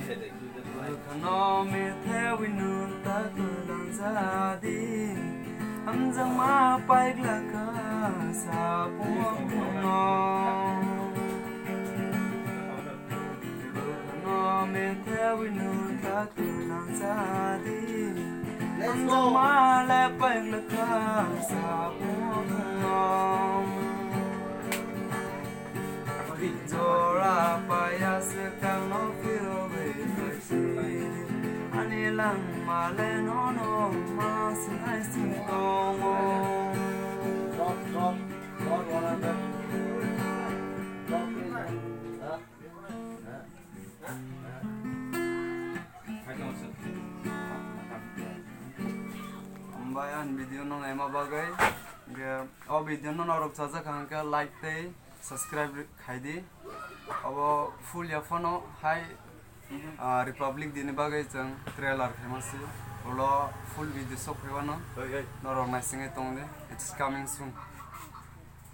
khano me theo winu ta tu lang za di am jang ma pai la ka sa pu no khano me theo winu ta tu lang za di am jang ma la pai la ka sa pu no Dora paya sekang no feel way ani lang male no ma sinai sing tong stop one under bayan video no ema bagai ge o video no norok chaja khangka like te subscribe khaidi abo full ya phono hai republic dini bagai jang trailer famous ulo full video sok phebano norok nasinge tongde it's coming soon